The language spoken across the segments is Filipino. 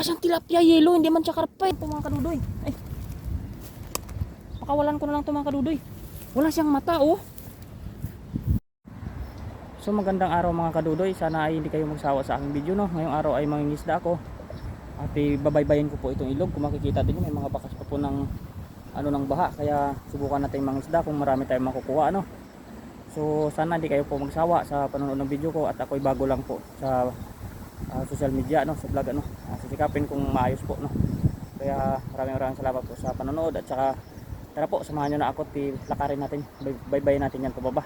mukha siyang tilapia yellow, hindi man siya karpa. Ito mga kadudoy. Ay. Pakawalan ko na lang ito mga kadudoy. Wala siyang mata oh. So magandang araw mga kadudoy. Sana ay hindi kayo magsawa sa aking video no. Ngayong araw ay mangingisda ako. At babaybayin ko po itong ilog. Kung makikita din may mga bakas pa po ng ng baha. Kaya subukan natin mangisda kung marami tayong makukuha ano. So sana hindi kayo po magsawa sa panonood ng video ko. At ako'y bago lang po sa social media no, sa vlog ano. Sisikapin kung maayos po no. Kaya maraming salamat po sa panonood. At saka tara po, samahan nyo na ako. Lakarin natin, baybayin natin yan pababa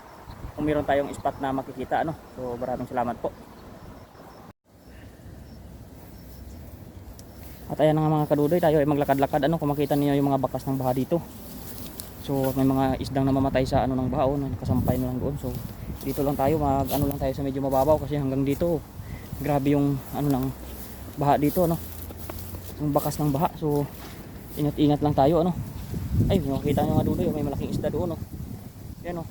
kung meron tayong spot na makikita ano. So maraming salamat po. At ayan nga mga kadudoy, tayo ay maglakad-lakad ano. Kung makita niyo yung mga bakas ng baha dito, so may mga isdang namamatay sa ng baha oh, nakasampay na lang doon. So dito lang tayo, lang tayo sa medyo mababaw kasi hanggang dito grabe yung ng baha dito no, yung bakas ng baha. So ingat-ingat lang tayo ano. Ay, makikita nyo nga dudoy, may malaking isda doon no. Yan oh,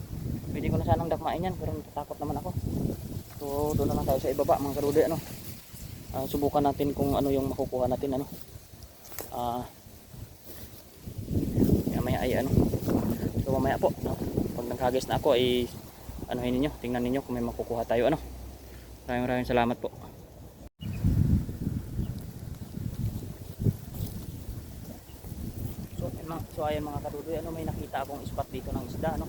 pwede ko na sanang dakmain yan pero natatakot naman ako. So doon na lang tayo sa ibaba mga kadudoy ano. Subukan natin kung ano yung makukuha natin ano. Mamaya ay ano. So mamaya po no, pag nagkagis na ako ay anuhin ninyo, tingnan ninyo kung may makukuha tayo ano. Maraming salamat po. So ayan mga kadudoy, ano, may nakita akong spot dito ng isda no.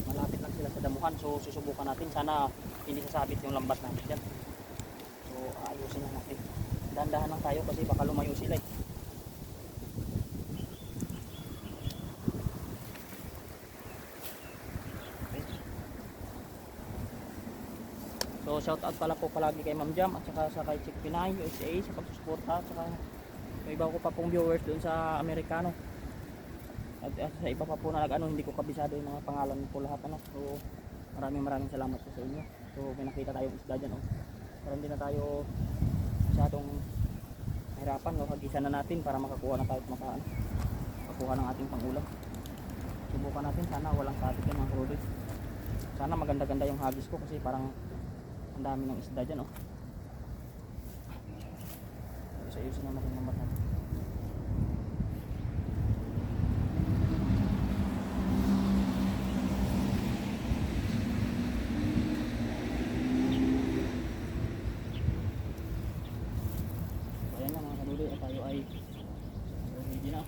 Malapit lang sila sa damuhan. So susubukan natin, sana hindi sasabit yung lambat natin dyan. So ayusin na natin. Dahan-dahan lang tayo kasi baka lumayo sila eh. Okay. So shout out pala po palagi kay Ma'am Jam at saka sa kay Chick Pinay USA sa pagsusuporta at saka may iba ko pa pong viewers doon sa Amerikano. At sa iba pa po na hindi ko kabisado yung mga pangalan po lahat ano. So maraming salamat po sa inyo. So may nakita tayong isda dyan oh. Para hindi na tayo masyadong mahirapan no, hagisa na natin para makakuha na tayo makakuha ng ating pangulam. Subukan natin, sana walang sabit yan mga kadudoy. Sana maganda-ganda yung hagis ko kasi parang ang dami ng isda dyan oh. Ayusin naman yung lambat natin. Tayo ay ready na.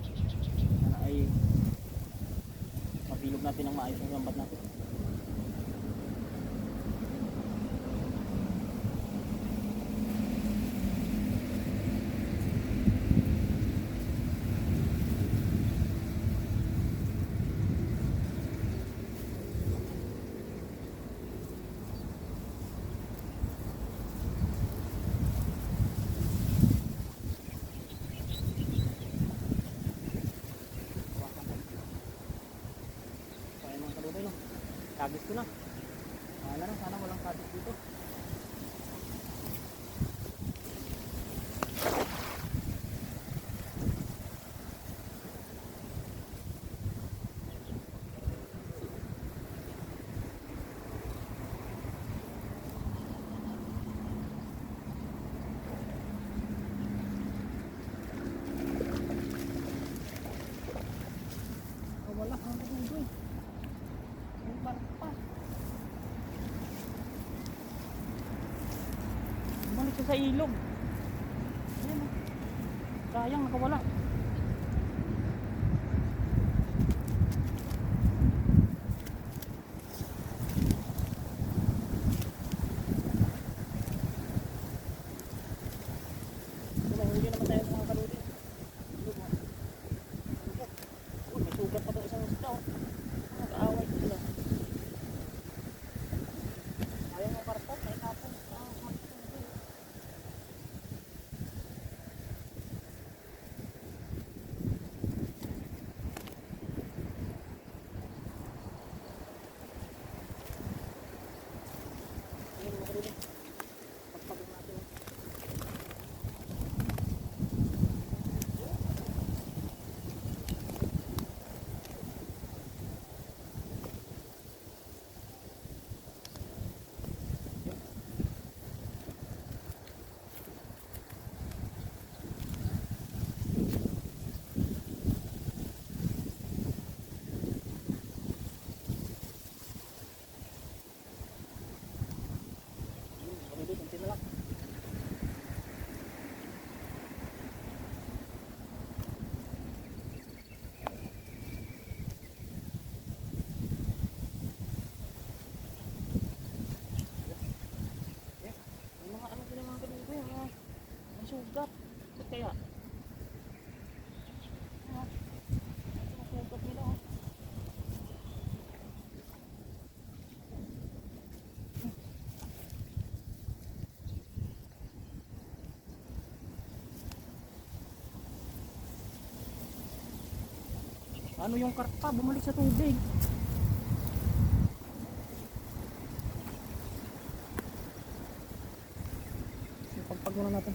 Sana ay mapilog natin ang maayos ang lambat natin. Kabis ko na. Wala na, sana walang kabis dito. Wala kang kadudoy. Balik siya sa ilog. Ayan o. Sayang nakawala. Hindi naman tayo mga kalutin. May sugat pa itong isang isda o. Nag-aaway ko sila. Ayaw nga kartot, may kapon. Ano yung karpa? Bumalik sa tubig. Pagpag muna natin.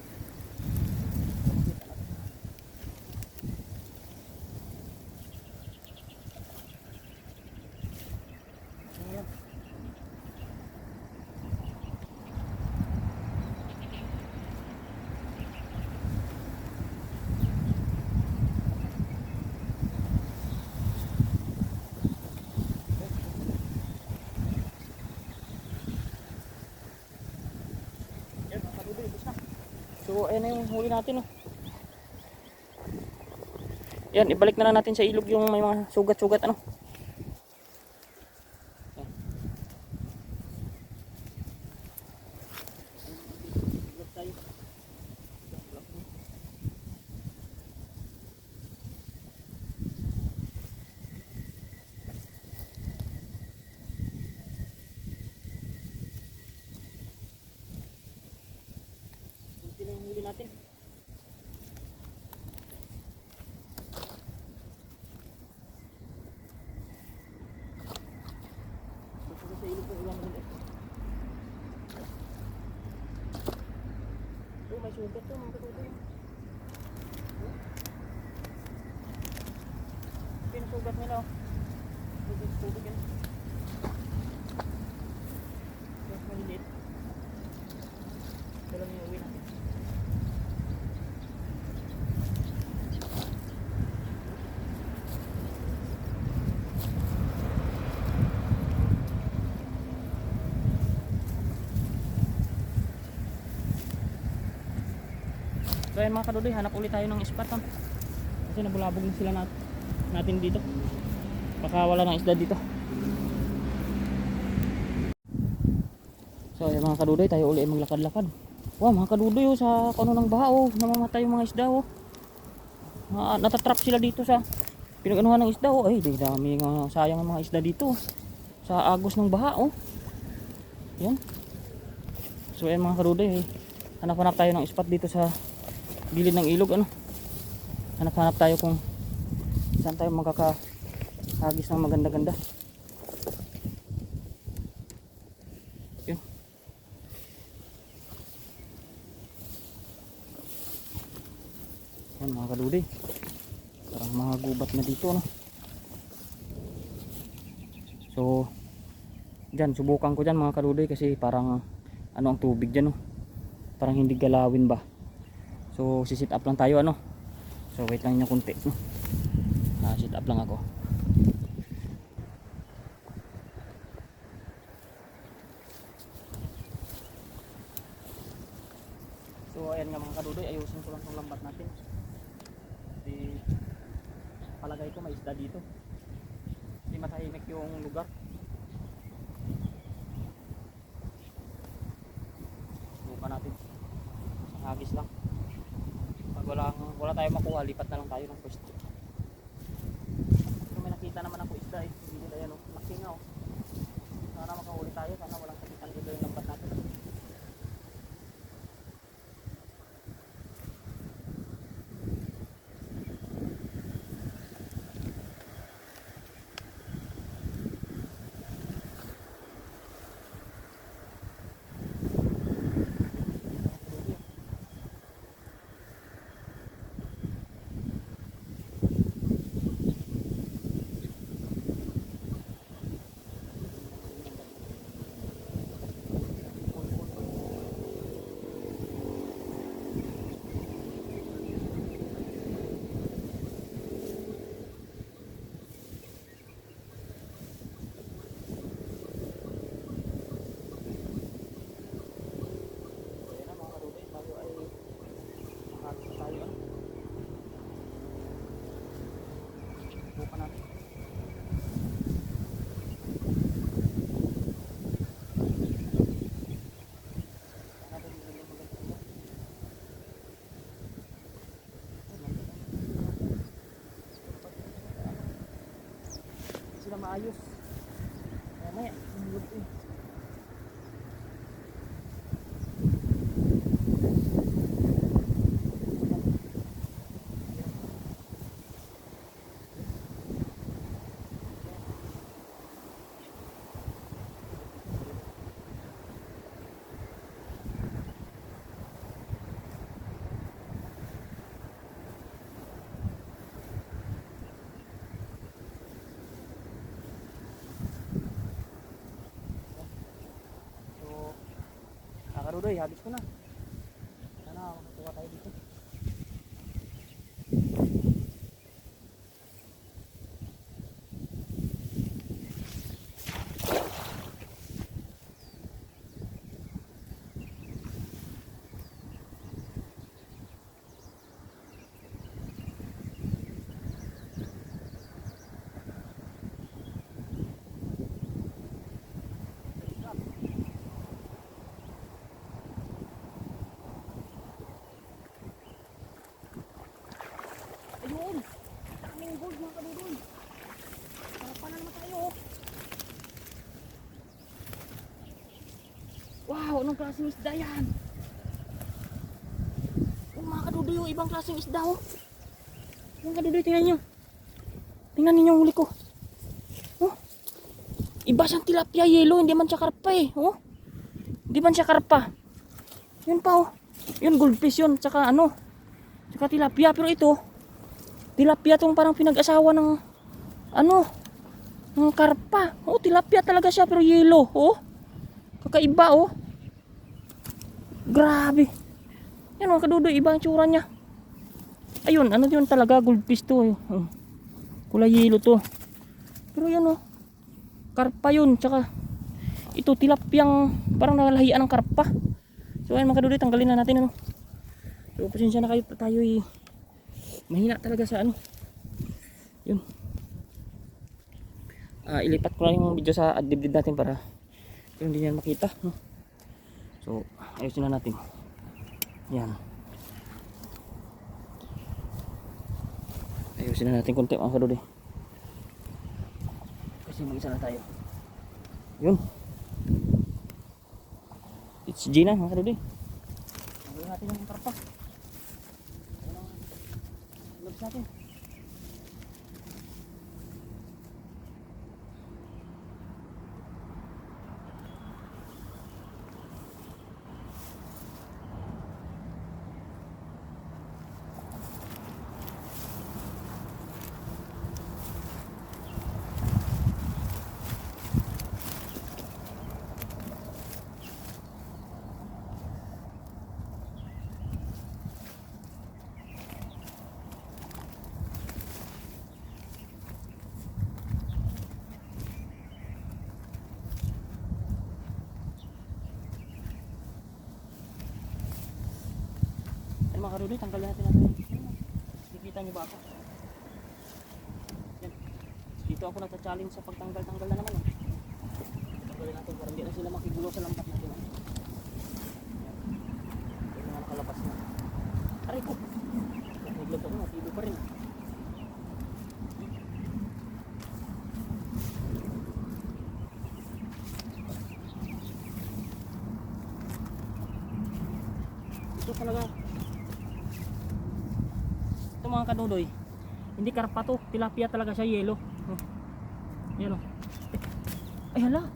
So ayan na yung huli natin, oh. Yan, ibalik na lang natin sa ilog yung may mga sugat-sugat, ano. Kunti na yung huli natin. Sa ilog ko ilang ulit. Oh, may sugat to, mga katutoy. Pinasugat nila, oh. Tubig yan. Mas maliliit. Pero may uwi natin. So ayan mga kadudoy, hanap ulit tayo ng spot, oh. Kasi nabulabog na sila natin dito. Baka wala ng isda dito. So ayan mga kadudoy, tayo ulit maglakad-lakad. Wow mga kadudoy, oh, sa ano ng baha, oh, namamatay yung mga isda, oh. Natatrap sila dito sa pinag-anuhan ng isda, oh. Ay dami nga, sayang ang mga isda dito sa agos ng baha, oh. Yan. So ayan mga kadudoy, hanap-hanap tayo ng spot dito sa gilid ng ilog, ano. Hanap-hanap tayo kung saan tayo magkakahagis ng maganda-ganda. Yun. Yan mga kadudoy, parang mga gubat na dito, no. So dyan, subukan ko dyan mga kadudoy, kasi parang ano ang tubig dyan, no. Parang hindi galawin ba. So sisit up lang tayo, ano. So wait lang nyo kunti, no. Sit up lang ako. So ayan nga mga kadudoy, ayusin ko lang itong lambat natin. Kasi palagay ko may isda dito. Hindi matahimik yung lugar. Subukan natin. Isang hagis lang. Pag wala tayong makuha, lipat na lang tayo ng pwesto. So may nakita naman ako isda, eh. Hindi nila yan, oh. Laki nga, oh. Sana makahuli tayo. Sana walang sakitan dito yung lambat natin. Subukan natin. Hindi sila maayos. Mamaya, sumulog eh. kadudoy, habis ko na. Sana makakuha tayo dito. Ayun! Daming gold mga kadudoy. Harapan na naman tayo. Wow! Anong klaseng isda yan? Oh, mga kadudoy, oh, ibang klaseng isda oh. Mga kadudoy, tingnan nyo. Tingnan ninyo ang huli ko. Oh, iba siyang tilapia yellow, hindi man siya karpa eh. Oh, hindi man siya karpa. Yun pa oh. Yun goldfish yun, tsaka ano, tsaka tilapia. Pero ito, tilapia tong parang pinag-asawa ng ano, ng karpa. Oh, tilapia talaga siya pero yellow. Oh, kakaiba oh. Grabe. Yan mga kadudoy, iba ang tsura niya. Ayun, ano yun talaga, goldfish to. Oh, kulay yellow to. Pero yan oh, karpa yun. Tsaka ito tilapiyang parang nalahian ng karpa. So ayun mga kadudoy, tanggalin na natin ano. So pasensya na kayo, tayo mahina talaga sa ano. Yun. Ilipat ko lang yung video sa dibdib natin para hindi niyan makita. So ayusin na natin. Yan. Ayusin na natin konti mga kadudoy. Kasi mag-isa na tayo. Yun. It's Gina mga kadudoy. Tanggalin natin yung karpa. Gloves natin. Yan mga kadudoy, tanggalin natin. Nakikita nyo ba ako? Yan. Dito ako nagcha-challenge sa pagtanggal-tanggal na naman. Tanggalin natin para hindi na sila makigulo sa lambat natin. Yan. Yan na nakalabas na. Aray ko! Naglag ako, natibo pa rin. Ito talaga. Ito mga kadudoy, hindi karpa to, tilapia talaga siya, yellow. Yan o. Ay hala,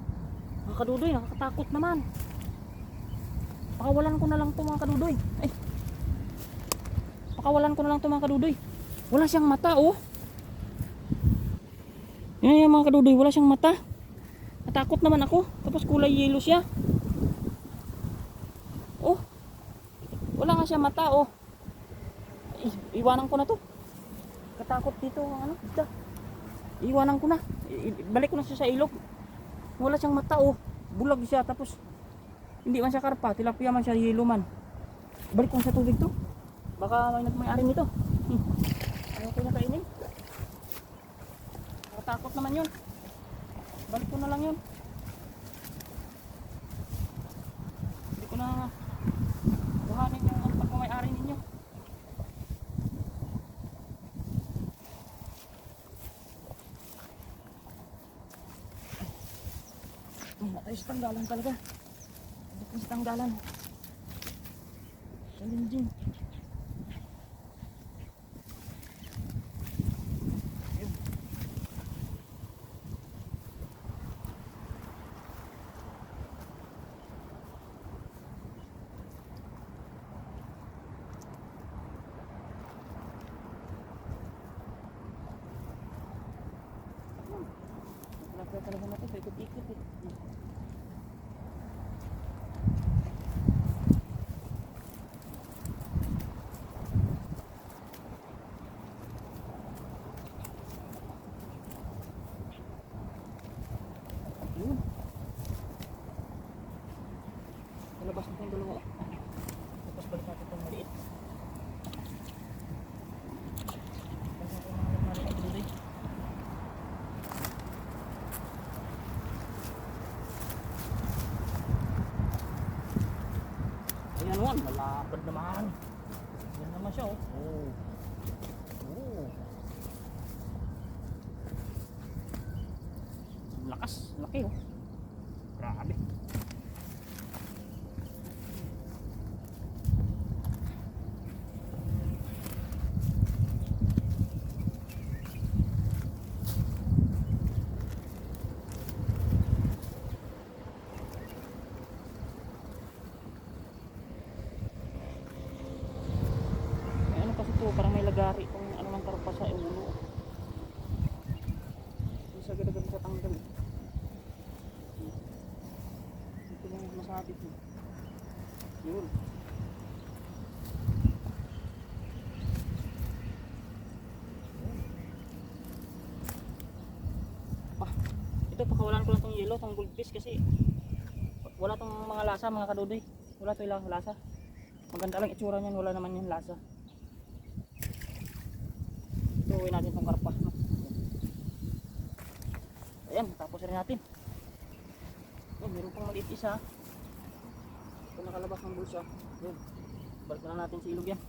mga kadudoy, nakakatakot naman. Pakawalan ko na lang to mga kadudoy. Ay, pakawalan ko na lang to mga kadudoy. Wala siyang mata oh. Yan mga kadudoy, wala siyang mata. Natakot naman ako, tapos kulay yellow siya. Oh, wala nga siya mata oh. Iwanan ko na to. Katakot dito ano? Iwanan ko na. Balik ko na siya sa ilog. Wala siyang mata oh. Bulag siya tapos hindi man siya karpa, tilapia man siya, yellow man. Balik ko sa tubig to. Baka may nagmay-ari nito. Ayaw ko na kainin. Katakot naman yun. Balik ko na lang yun. Hindi ko na buhanin yung pagmamay-ari ninyo. Ayos tanggalan talaga. Ayos tanggalan. Challenging. Kaya talaga natin, ikot-ikot eh. Yan, malapad naman. Yan naman siya oh. Oh. Oh. Lakas, laki oh. Grabe. Parang may lagari kung ano mang karpa sa ulo. Hindi sa gadagan sa tanggal. Ito lang masabit mo. Yun. Ito pakawalan ko lang tong yellow, tong goldfish kasi wala tong mga lasa mga kadudoy. Wala to ilang lasa. Maganda lang itsura niyan, wala naman yung lasa. Tuwin natin itong karpa no? Ayan, tapos rin natin. Ayan, meron pang maliit isa. Ito nakalabas ng bulsa. Ayan, balik na natin sa ilog yan.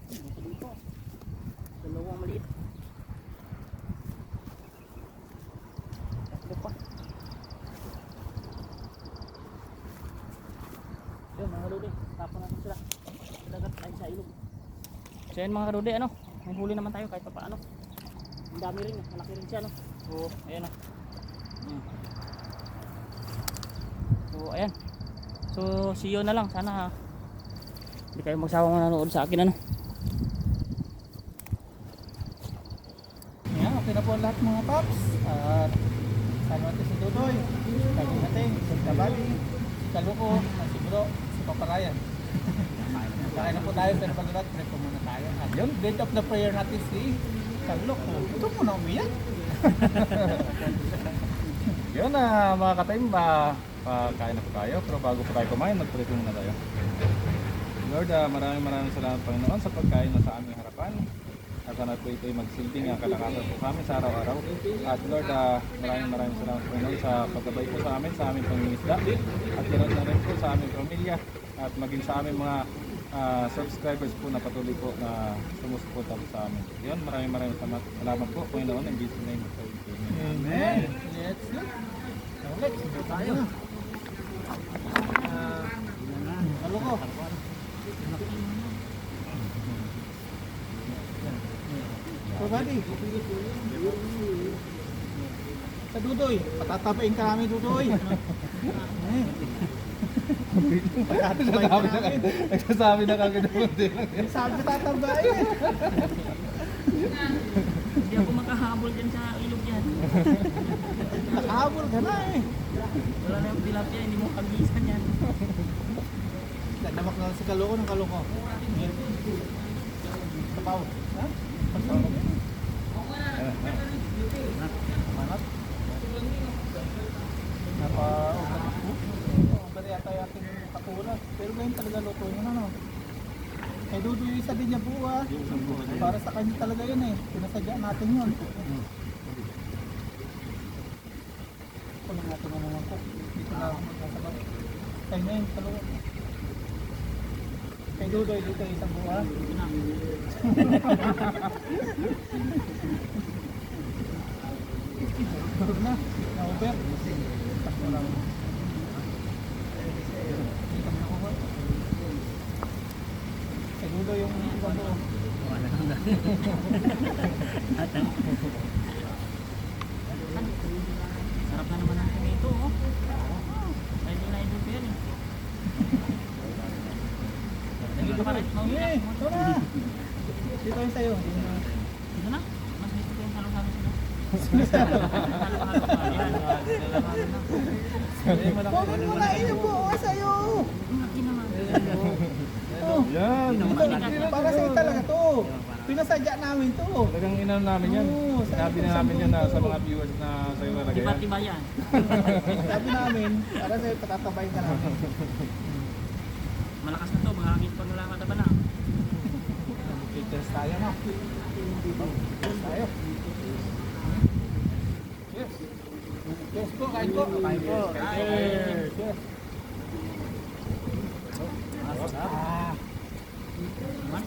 Dito dito dalawang maliit. Tatlo pa. Ayan mga kadode, tapon natin sila sa dagat ay sa ilog. So ayan mga kadode, ano, may huli naman tayo kahit pa paano. Ang dami rin, malaki rin siya no. So ayan o. So ayan. So see you na lang, sana hindi kayo magsawang nanonood sa akin ano. Yan, okay na po lahat mga paps. At sama natin si Dudoy, kami natin, si Kabali, si Kaluko, at si Bro, si Paparayan. Kain na po tayo, pero pag-ulat, pray po muna tayo. At yun, date of the prayer natin si Kaluko. Ito mo na umiyak. Yun na mga katimba, kain na po tayo. Pero bago po tayo kumain, mag-pray po muna tayo. Lord, maraming salamat Panginoon sa pagkain na sa aming harapan. At sana po ito'y magsilbing kalakasan po sa amin sa araw-araw. At Lord, maraming salamat Panginoon sa pagkabay po sa amin, sa aming pangingisda. At ganoon na rin po sa aming pamilya. At maging sa aming mga subscribers po na patuloy po na sumusuporta po sa amin. Yun, maraming salamat po Panginoon. In Jesus' name, Amen. Let's go. Let's go tayo. Kaluko. So buddy, sa Dudoy, patatapain ka namin Dudoy. Patatapain ka namin. Nagsasabi na kagad naman din. Sabi ka tatapain. Hindi ako makahabol dyan sa ilog yan. Nakahabol ka na eh. Wala na yung tilapia, hindi mo kagisan yan. Damak na si Kaluko ng Kaluko. Tapaw. Ha? Tapaw. Manat. Napa-ubat yata yakin kakulat. Pero ngayon talaga luto yun ano. Kay Dudu yung isa din niya buwa. Para sa kanya talaga yun eh. Pinasadya natin yun. Kung natin ang mga ko. Dito na ako magsasabaw. Kaya na yun, Kaluko. Kay Dudoy dito isang buwa. Turog na. Na-over. Takbo lang. Hindi kami nakuha. Kay Dudoy yung bato. Sarap na naman natin ito oh. Idol na idol ko yan eh. Dito ka rin, Eh, tara! Dito yung sayo. Dito na, mas gusto ko yung halo-halo sila. Halo-halo pa yan. Huwag mo na iyo buo sa'yo! Laki naman. Oh, Yan. ito, para sa'yo talaga to. Pinasadya namin to. Talagang inano namin yan. Oo, Sabi na namin yan na sa mga viewers na sa'yo talaga Di ba yan. tiba yan? Sabi namin, para sa'yo patatabayin ka namin. Malakas na to, mahangin pa nila kataban na. Test tayo na. Test tayo. Yes. Yes po, kain po. Kain po. Cheers. Yes. Ah. Naman.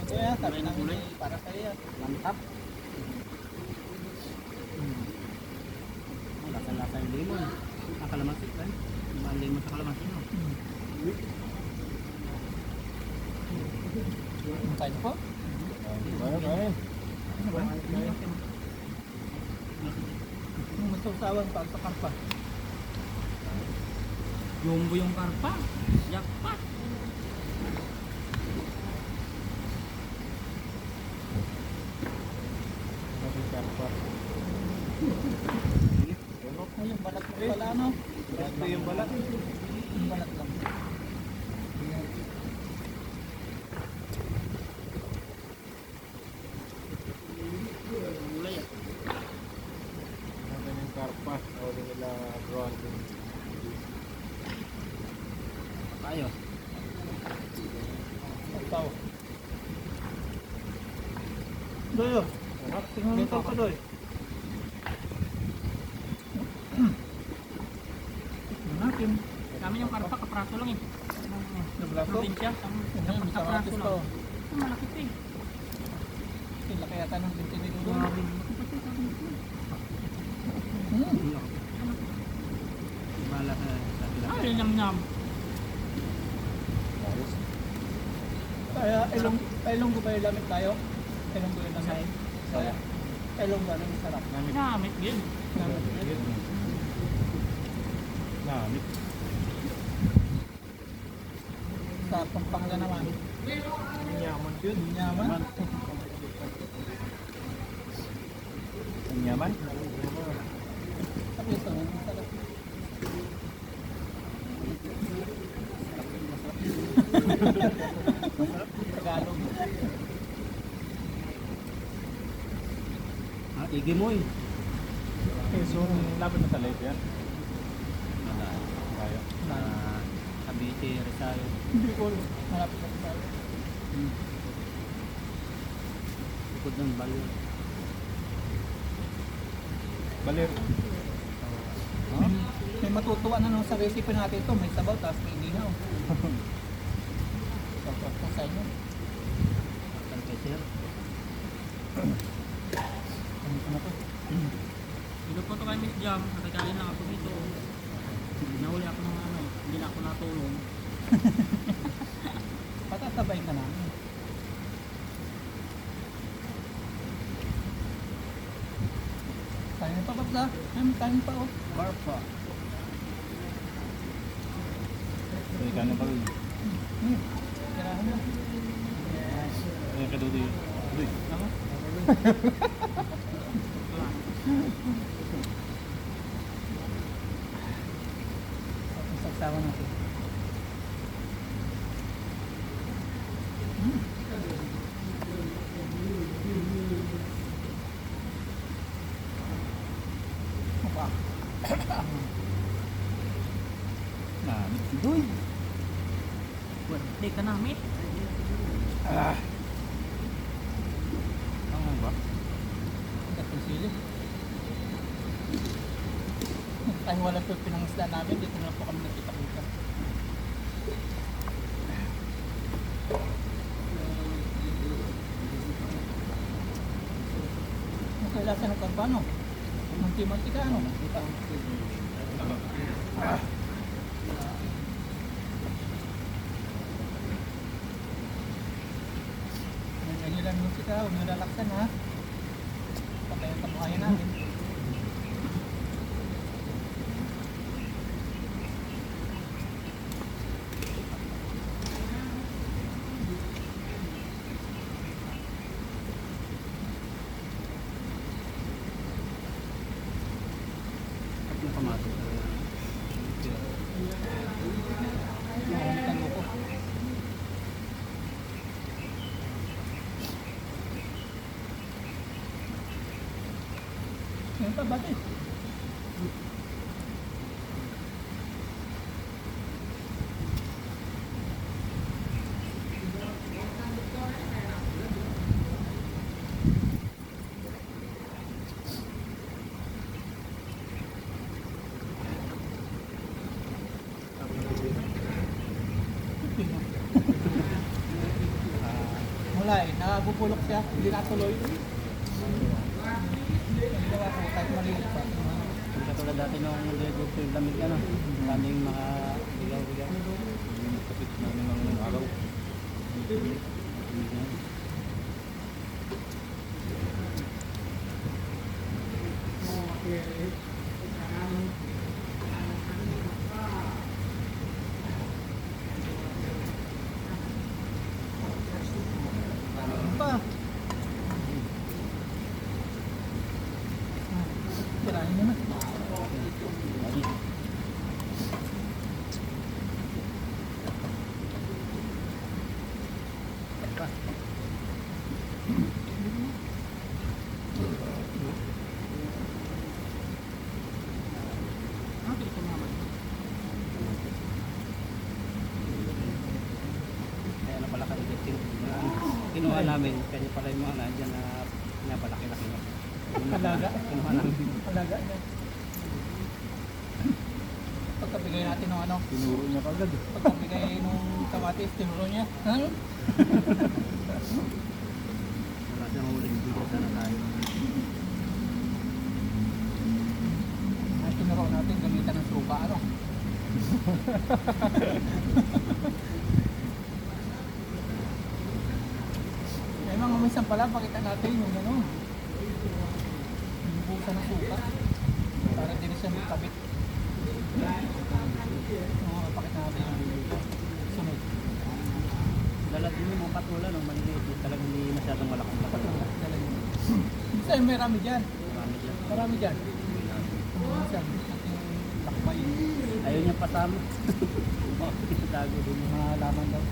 Ito yan, sabi ng gulay para sa iyo. Mantap. Oh, lasa-lasa yung lemon. Ang kalamansi kan? Diba ang lemon sa kalamansi no? Kain po. Kain. Ano ba? Yung masawsawan pa sa karpa. Jumbo yung karpa. Jackpot. Ay, yung balat mo pala, no? Ito yung balat. Yung balat lang. Gulay ah. Ito yung karpa. Huli nila Ron. Tayo. Ikaw. Doyo. Tingnan mo ka, Doy. Natin. Kami yung karpa kapraso lang eh. Nabraso? Probinsya. Yung Kapraso kamatis lang. pa. Ang malaki pa eh. Sila kaya tanong din tiniduro. Grabe. Bala ka. Ay, nyam-nyam. Kaya ilong ko ba yung lamit tayo? Ilong ko yung lamit. Saya. Ilong ba nang sarap? Namit din. Namit. Sa Pampanga naman. Yaman yun. Yaman. Ang yaman. Sabi sa mga sarap. Tagalog. Ah, igimoy. So, lapit na sa lake yan. Kaya. Cavite, Rizal. Hindi ko malapit sa tayo. Ikot ng balo. Balir. May matutuwa na nung sa recipe natin ito. May sabaw, tapos may inihaw. Shoutout po sa inyo. Ang kay Ano ko na to? Ilo po ito kay Miss Jam. Nakikain lang ako dito. Nahuli ako ng ano. Hindi na ako natulong. Patatabay ka namin. Kain pa ba sa? Kain pa oh. Barpa. Ay, kano pa rin. Kirahan mo. Ay, kadudoy. Dudoy. Ano? Ang saksawa natin. Mukha. Namit. Dudoy. Hindi ka namit. Ano ba? Gatong sili. Tayo wala po pinangisda namin. Dito na po kami nakita-kita. Ang kailasa ng kampano. Manti-manti ka ano? Nangilan mo sika. Huwag nyo lalaksan ha. Patay ang kabuhayan namin. Yung kamato. Nakamitan mo ko. Yan pa ba eh? nabubulok siya, hindi natuloy. Ang gawa ko, kahit maliit pa. Hindi katulad dati nung nilagog ko yung lamig ano. Maraming mga ligaw-ligaw. Yung kapit namin ng araw. Ano pa? Kirain mo na. Kaya na pala kami dito. Kinuha namin, kanya pala yung mga nandyan na pinapalaki-laki na. Alaga. Kinuha namin. Alaga niya. Pagkabigay natin ng ano, Tinuro niya kagad. pagkabigay nung kamatis, tinuro niya. Huh? Wala siyang huling video sana tayo. Ay, tinuro natin gamitan ng suka, ano? May mga minsan pala, pakita natin yung ano, yung busa ng suka. Para din siya magkabit. Pakita natin yung sunod. Dala din yung mga patula nung maliliit. Talagang hindi masyadong malaking patula. Minsan may rami dyan. Marami dyan. Marami dyan. Minsan, ating lakbay. Ayaw niya pasama. Tago din yung Mga laman daw.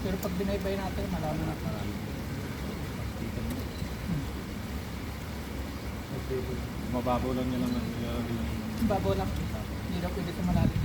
Pero pag binaybay natin, malaman na. marami. Mababaw lang niya naman. Babaw lang. Hindi daw pwede sa malalim.